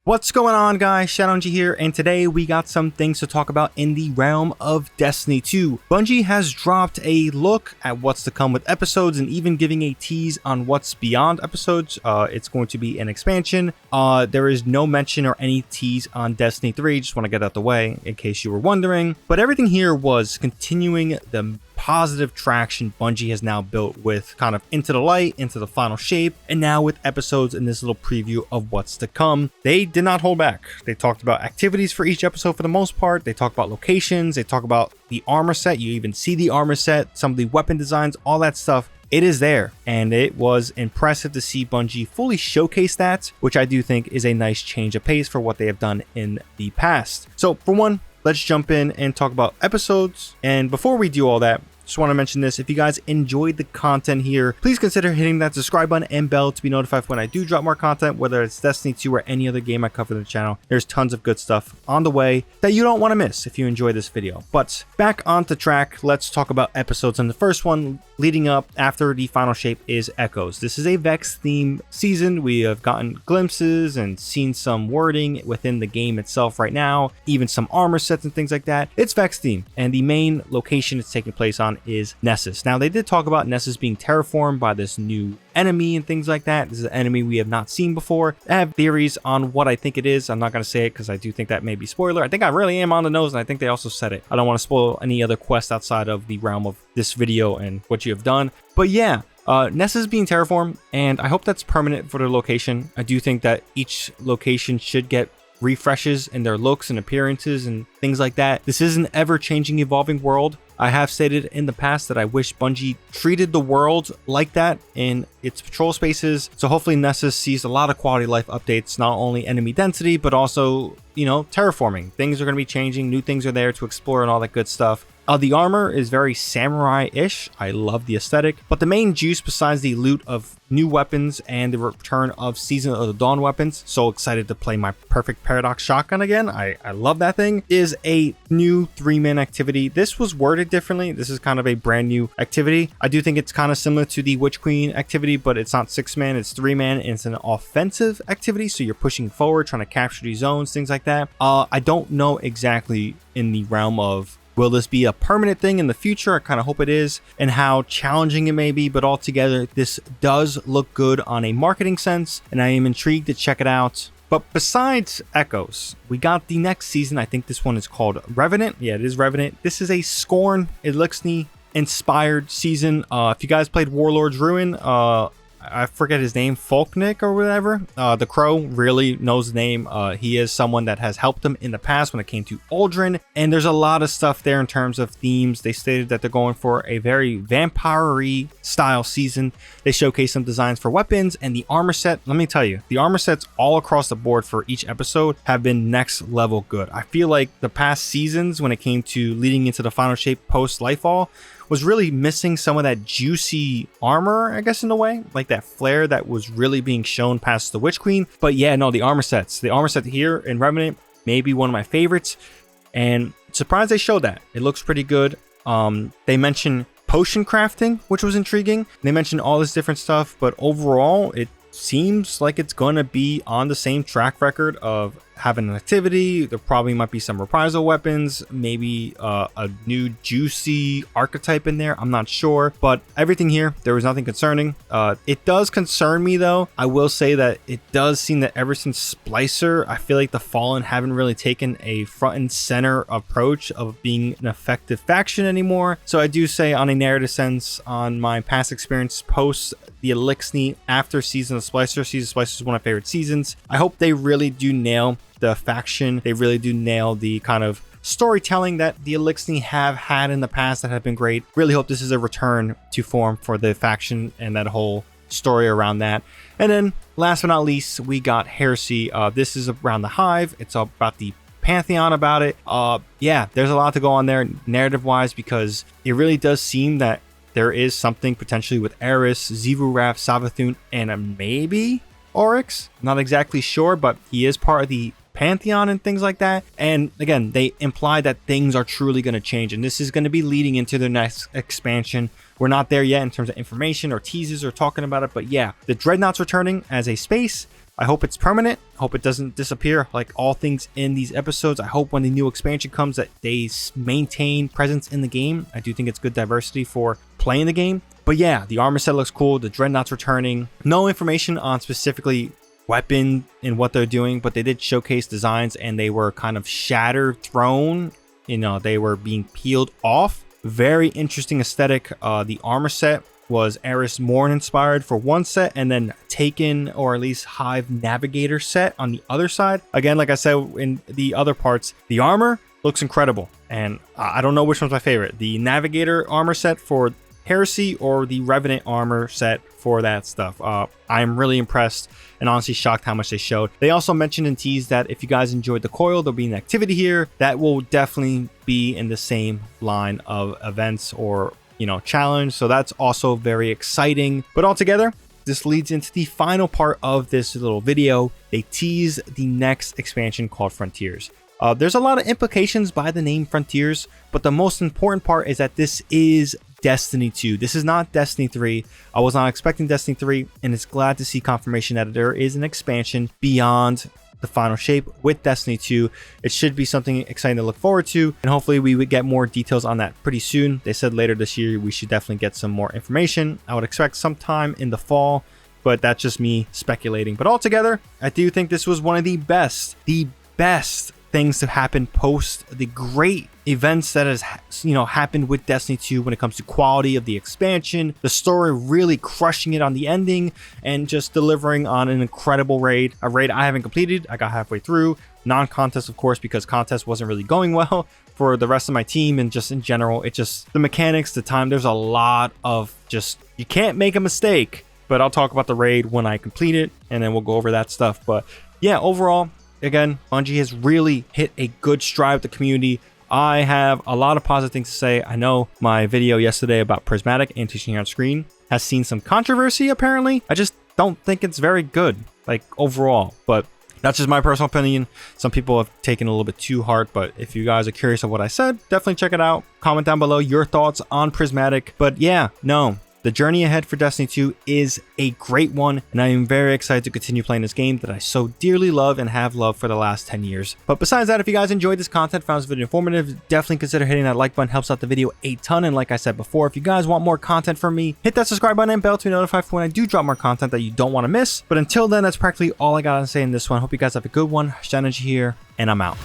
What's going on, guys? ShadowNinja here, and today we got some things to talk about in the realm of Destiny 2. Bungie has dropped a look at what's to come with episodes and even giving a tease on what's beyond episodes. It's going to be an expansion. There is no mention or any tease on Destiny 3. Just want to get out the way in case you were wondering. But everything here was continuing the positive traction Bungie has now built with kind of Into the Light, Into the Final Shape, and now with episodes in this little preview of what's to come. They did not hold back. They talked about activities for each episode for the most part. They talk about locations. They talk about the armor set. You even see the armor set, some of the weapon designs, all that stuff. It is there, and it was impressive to see Bungie fully showcase that, which I do think is a nice change of pace for what they have done in the past. So for one, let's jump in and talk about episodes. And before we do all that, just want to mention this. If you guys enjoyed the content here, please consider hitting that subscribe button and bell to be notified when I do drop more content, whether it's Destiny 2 or any other game I cover on the channel. There's tons of good stuff on the way that you don't want to miss if you enjoy this video. But back onto track, let's talk about episodes. And the first one leading up after the Final Shape is Echoes. This is a Vex theme season. We have gotten glimpses and seen some wording within the game itself right now, even some armor sets and things like that. It's Vex theme, and the main location it's taking place on is Nessus. Now, they did talk about Nessus being terraformed by this new enemy and things like that. This is an enemy we have not seen before. I have theories on what I think it is. I'm not going to say it because I do think that may be spoiler. I think I really am on the nose, and I think they also said it. I don't want to spoil any other quest outside of the realm of this video and what you have done. But yeah, Nessus being terraformed, and I hope that's permanent for the location. I do think that each location should get refreshes in their looks and appearances and things like that. This is an ever-changing, evolving world. I have stated in the past that I wish Bungie treated the world like that in its patrol spaces. So hopefully Nessus sees a lot of quality of life updates, not only enemy density, but also, terraforming. Things are going to be changing. New things are there to explore and all that good stuff. The armor is very samurai-ish. I love the aesthetic. But the main juice, besides the loot of new weapons and the return of Season of the Dawn weapons, so excited to play my perfect Paradox shotgun again. I love that thing, is a new 3-man activity. This was worded differently. This is kind of a brand new activity. I do think it's kind of similar to the Witch Queen activity, but it's not 6-man, it's 3-man, and it's an offensive activity. So you're pushing forward, trying to capture these zones, things like that. I don't know exactly in the realm of will this be a permanent thing in the future? I kind of hope it is, and how challenging it may be, but altogether, this does look good on a marketing sense, and I am intrigued to check it out. But besides Echoes, we got the next season. I think this one is called Revenant. Yeah, it is Revenant. This is a Scorn Elixir inspired season. If you guys played Warlord's Ruin, I forget his name, Folknick or whatever. The Crow really knows the name. He is someone that has helped them in the past when it came to Aldrin. And there's a lot of stuff there in terms of themes. They stated that they're going for a very vampire-y style season. They showcased some designs for weapons and the armor set. Let me tell you, the armor sets all across the board for each episode have been next level good. I feel like the past seasons when it came to leading into the Final Shape post Lightfall was really missing some of that juicy armor, I guess, in a way, like that flare that was really being shown past the Witch Queen. But yeah, no, the armor set here in Revenant may be one of my favorites, and surprised they showed that. It looks pretty good. They mentioned potion crafting, which was intriguing. They mentioned all this different stuff, but overall, it seems like it's going to be on the same track record of having an activity. There probably might be some reprisal weapons, maybe a new juicy archetype in there. I'm not sure, but everything here, there was nothing concerning. It does concern me though. I will say that it does seem that ever since Splicer, I feel like the Fallen haven't really taken a front and center approach of being an effective faction anymore. So I do say, on a narrative sense, on my past experience post the Elixir after Season of Splicer. Season of Splicer is one of my favorite seasons. I hope they really do nail the faction. They really do nail the kind of storytelling that the Elixir have had in the past that have been great. Really hope this is a return to form for the faction and that whole story around that. And then last but not least, we got Heresy. This is around the Hive. It's about the Pantheon about it. Yeah, there's a lot to go on there narrative wise, because it really does seem that there is something potentially with Eris, Zivuraf, Savathun, and maybe Oryx. Not exactly sure, but he is part of the Pantheon and things like that. And again, they imply that things are truly going to change, and this is going to be leading into the next expansion. We're not there yet in terms of information or teases or talking about it, but yeah, the Dreadnought's returning as a space. I hope it's permanent. I hope it doesn't disappear like all things in these episodes. I hope when the new expansion comes that they maintain presence in the game. I do think it's good diversity for playing the game. But yeah, the armor set looks cool. The Dreadnought's returning. No information on specifically weapon and what they're doing, but they did showcase designs and they were kind of shattered, thrown. You know, they were being peeled off. Very interesting aesthetic. The armor set was Eris Morn inspired for one set, and then Taken or at least Hive Navigator set on the other side. Again, like I said in the other parts, the armor looks incredible, and I don't know which one's my favorite. The Navigator armor set for Heresy or the Revenant armor set for that stuff. I'm really impressed and honestly shocked how much they showed. They also mentioned and teased that if you guys enjoyed the coil, there'll be an activity here that will definitely be in the same line of events or, you know, challenge. So that's also very exciting. But altogether, this leads into the final part of this little video. They tease the next expansion called Frontiers. There's a lot of implications by the name Frontiers, but the most important part is that this is Destiny 2. This is not Destiny 3. I was not expecting Destiny 3, and it's glad to see confirmation that there is an expansion beyond the final shape with Destiny 2. It should be something exciting to look forward to, and hopefully we would get more details on that pretty soon. They said later this year we should definitely get some more information. I would expect sometime in the fall, but that's just me speculating. But altogether, I do think this was one of the best things to happen post the great events that has, you know, happened with Destiny 2 when it comes to quality of the expansion, the story really crushing it on the ending, and just delivering on an incredible raid. A raid I haven't completed. I got halfway through. Non-contest, of course, because contest wasn't really going well for the rest of my team, and just in general, it just, the mechanics, the time, there's a lot of just, you can't make a mistake. But I'll talk about the raid when I complete it, and then we'll go over that stuff. But yeah, overall, again, Bungie has really hit a good stride with the community. I have a lot of positive things to say. I know my video yesterday about Prismatic and teaching on screen has seen some controversy, apparently. I just don't think it's very good, like, overall. But that's just my personal opinion. Some people have taken a little bit too hard, but if you guys are curious of what I said, definitely check it out. Comment down below your thoughts on Prismatic. But yeah, no. The journey ahead for Destiny 2 is a great one, and I am very excited to continue playing this game that I so dearly love and have loved for the last 10 years. But besides that, if you guys enjoyed this content, found this video informative, definitely consider hitting that like button. Helps out the video a ton. And like I said before, if you guys want more content from me, hit that subscribe button and bell to be notified for when I do drop more content that you don't want to miss. But until then, that's practically all I got to say in this one. Hope you guys have a good one. ShadowNinja here, and I'm out.